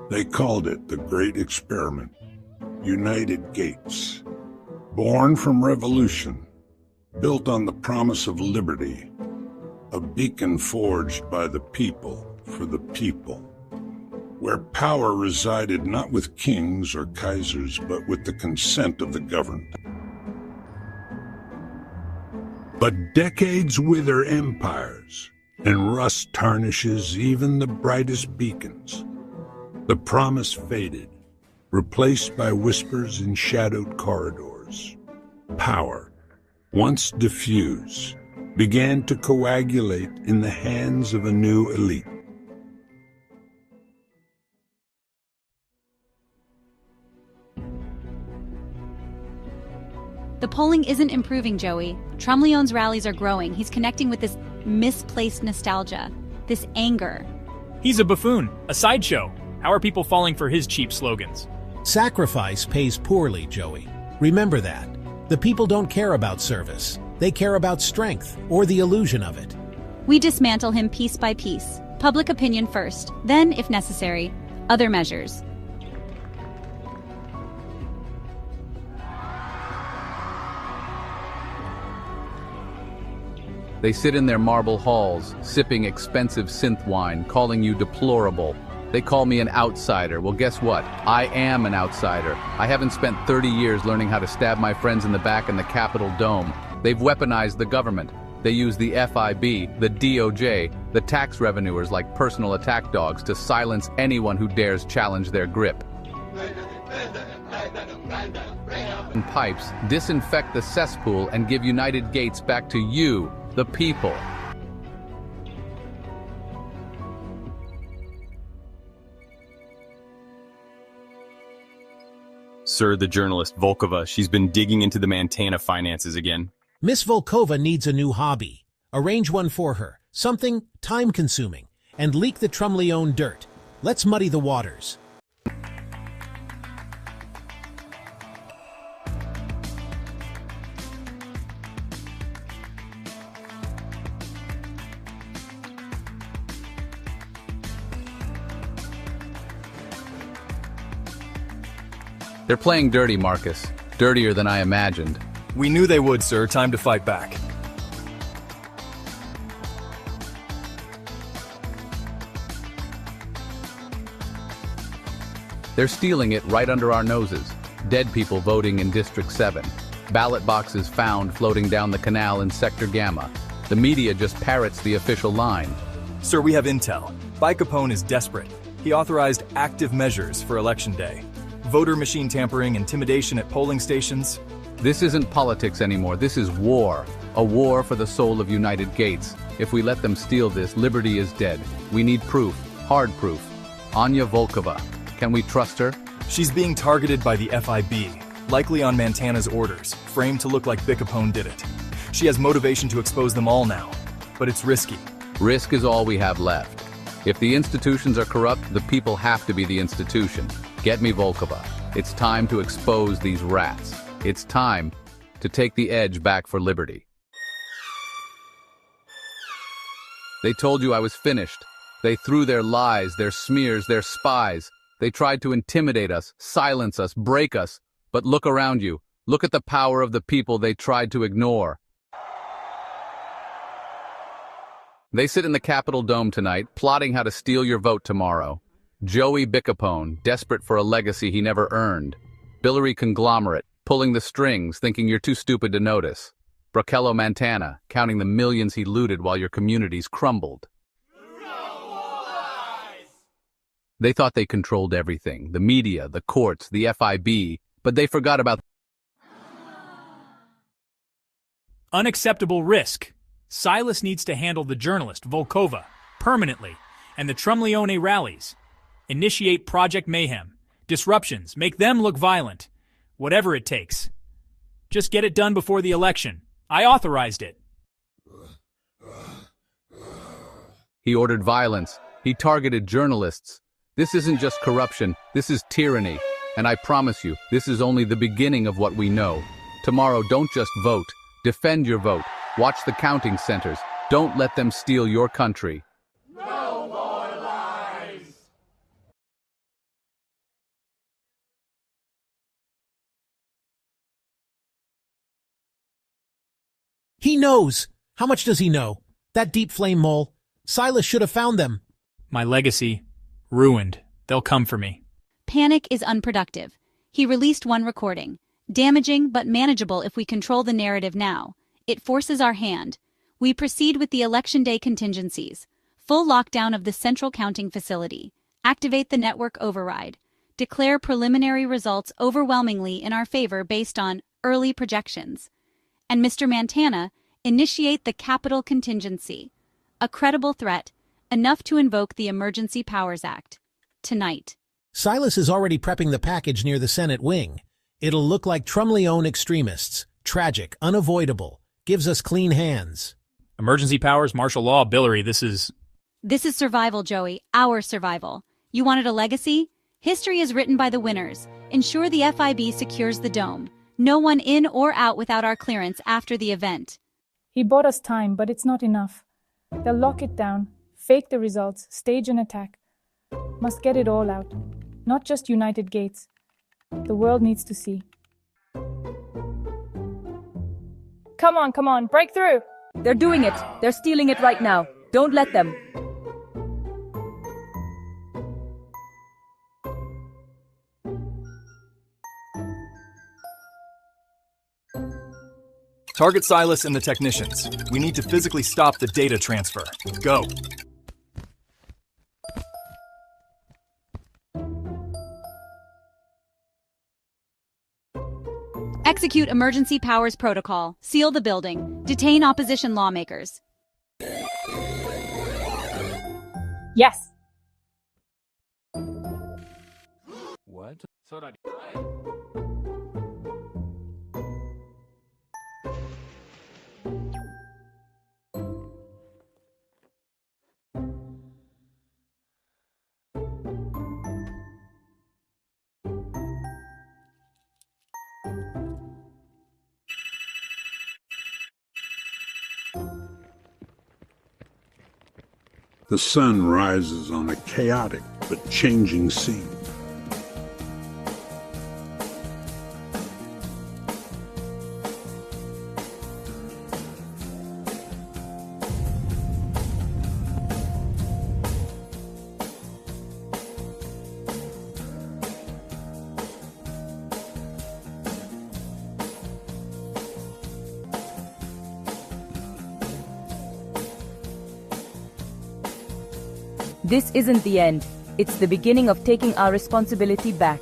They called it the Great Experiment, United Gates. Born from revolution, built on the promise of liberty, a beacon forged by the people for the people, where power resided not with kings or kaisers, but with the consent of the governed. But decades wither empires, and rust tarnishes even the brightest beacons. The promise faded, replaced by whispers in shadowed corridors. Power, once diffuse, began to coagulate in the hands of a new elite. The polling isn't improving, Joey. Trumleon's rallies are growing. He's connecting with this misplaced nostalgia, this anger. He's a buffoon, a sideshow. How are people falling for his cheap slogans? Sacrifice pays poorly, Joey. Remember that. The people don't care about service. They care about strength, or the illusion of it. We dismantle him piece by piece. Public opinion first, then, if necessary, other measures. They sit in their marble halls, sipping expensive synth wine, calling you deplorable. They call me an outsider. Well, guess what? I am an outsider. I haven't spent 30 years learning how to stab my friends in the back in the Capitol Dome. They've weaponized the government. They use the FIB, the DOJ, the tax revenuers like personal attack dogs to silence anyone who dares challenge their grip. And pipes disinfect the cesspool and give United Gates back to you, the people. Sir, the journalist Volkova, she's been digging into the Montana finances again. Miss Volkova needs a new hobby. Arrange one for her, something time-consuming, and leak the Trumleon dirt. Let's muddy the waters. They're playing dirty, Marcus. Dirtier than I imagined. We knew they would, sir. Time to fight back. They're stealing it right under our noses. Dead people voting in District 7. Ballot boxes found floating down the canal in Sector Gamma. The media just parrots the official line. Sir, we have intel. Capone is desperate. He authorized active measures for Election Day. Voter machine tampering, intimidation at polling stations. This isn't politics anymore. This is war. A war for the soul of United Gates. If we let them steal this, liberty is dead. We need proof. Hard proof. Anya Volkova. Can we trust her? She's being targeted by the FIB, likely on Montana's orders, framed to look like Capone did it. She has motivation to expose them all now, but it's risky. Risk is all we have left. If the institutions are corrupt, the people have to be the institution. Get me Volkova. It's time to expose these rats. It's time to take the edge back for liberty. They told you I was finished. They threw their lies, their smears, their spies. They tried to intimidate us, silence us, break us. But look around you. Look at the power of the people they tried to ignore. They sit in the Capitol Dome tonight, plotting how to steal your vote tomorrow. Joey Capone, desperate for a legacy he never earned. Billary conglomerate, pulling the strings, thinking you're too stupid to notice. Bracello Montana, counting the millions he looted while your communities crumbled. They thought they controlled everything, the media, the courts, the FIB, but they forgot about Unacceptable risk. Silas needs to handle the journalist, Volkova, permanently, and the Trumleone rallies. Initiate Project Mayhem. Disruptions. Make them look violent. Whatever it takes. Just get it done before the election. I authorized it. He ordered violence. He targeted journalists. This isn't just corruption. This is tyranny. And I promise you, this is only the beginning of what we know. Tomorrow, don't just vote. Defend your vote. Watch the counting centers. Don't let them steal your country. He knows! How much does he know? That deep flame mole. Silas should have found them. My legacy, ruined. They'll come for me. Panic is unproductive. He released one recording. Damaging but manageable if we control the narrative now. It forces our hand. We proceed with the election day contingencies. Full lockdown of the central counting facility. Activate the network override. Declare preliminary results overwhelmingly in our favor based on early projections. And Mr. Montana, initiate the capital contingency. A credible threat, enough to invoke the Emergency Powers Act. Tonight. Silas is already prepping the package near the Senate wing. It'll look like Trumleone extremists. Tragic, unavoidable. Gives us clean hands. Emergency powers, martial law, Billary, this is survival, Joey. Our survival. You wanted a legacy? History is written by the winners. Ensure the FIB secures the dome. No one in or out without our clearance after the event. He bought us time, but it's not enough. They'll lock it down, fake the results, stage an attack. Must get it all out. Not just United Gates. The world needs to see. Come on, break through! They're doing it. They're stealing it right now. Don't let them. Target Silas and the technicians. We need to physically stop the data transfer. Go. Execute emergency powers protocol. Seal the building. Detain opposition lawmakers. Yes! what? The sun rises on a chaotic but changing scene. This isn't the end. It's the beginning of taking our responsibility back.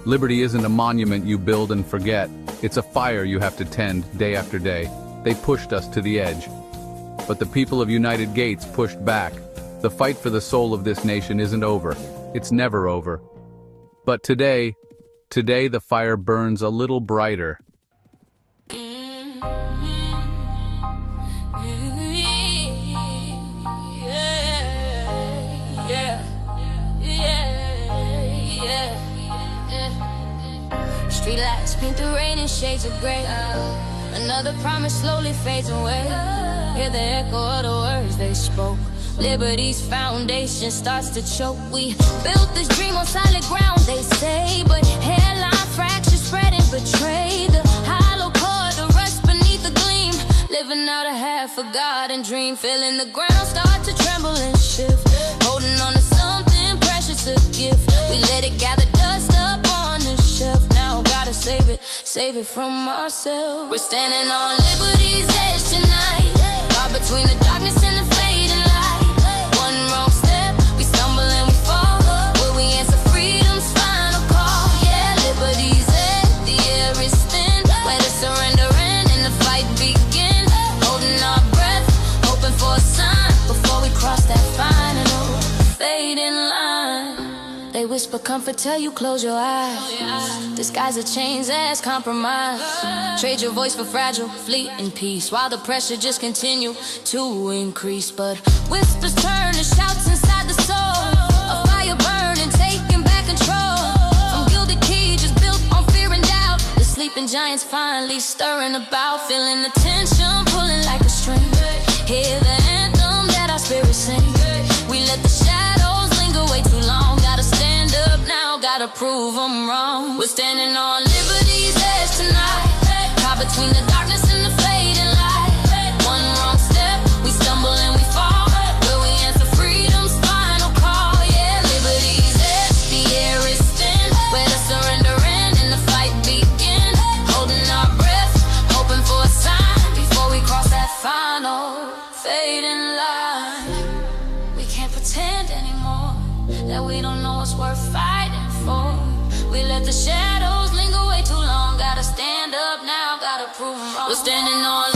Liberty isn't a monument you build and forget. It's a fire you have to tend day after day. They pushed us to the edge. But the people of United Gates pushed back. The fight for the soul of this nation isn't over. It's never over. But today the fire burns a little brighter. Streetlights paint the rain in shades of gray. Another promise slowly fades away. Hear the echo of the words they spoke. Liberty's foundation starts to choke. We built this dream on solid ground, they say, but hairline fractures spread and betray. The hollow core, the rust beneath the gleam. Living out a half-forgotten dream. Feeling the ground start to tremble and shift. Holding on to something precious, a gift. We let it gather dust up on the shelf. Now gotta save it from ourselves. We're standing on liberty's edge tonight. Caught between the darkness and the fading light. One wrong step, we stumble and we fall. Will we answer freedom's final call? Yeah, liberty's edge, the air is thin. Where the surrender end and the fight begin. Holding our breath, hoping for a sign before we cross that final fading line. They whisper comfort, tell you close your eyes. Disguise the chains as compromise. Trade your voice for fragile, fleeting peace. While the pressure just continue to increase. But whispers turn to shouts inside the soul. A fire burning, taking back control. From gilded cages built on fear and doubt. The sleeping giants finally stirring about. Feeling the tension pulling like a string. Hear the anthem that our spirits sing. We let the shadows linger way too long. Gotta stand gotta prove them wrong. We're standing on liberty's edge tonight, caught between the darkness and the fading light. One wrong step, we stumble and we fall. Will we answer freedom's final call? Yeah, liberty's edge, the air is thin, where the surrender end and the fight begin. Holding our breath, hoping for a sign before we cross that final fading line. We can't pretend anymore that we don't know what's worth fighting for. We let the shadows linger way too long. Gotta stand up now, gotta prove them wrong. We're standing on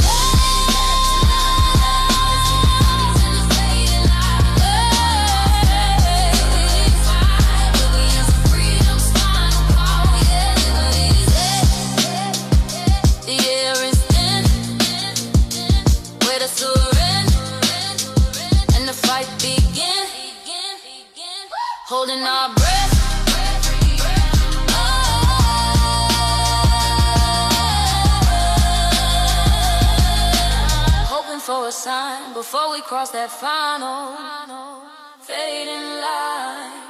holding our breath, hoping for a sign before we cross that final fading line.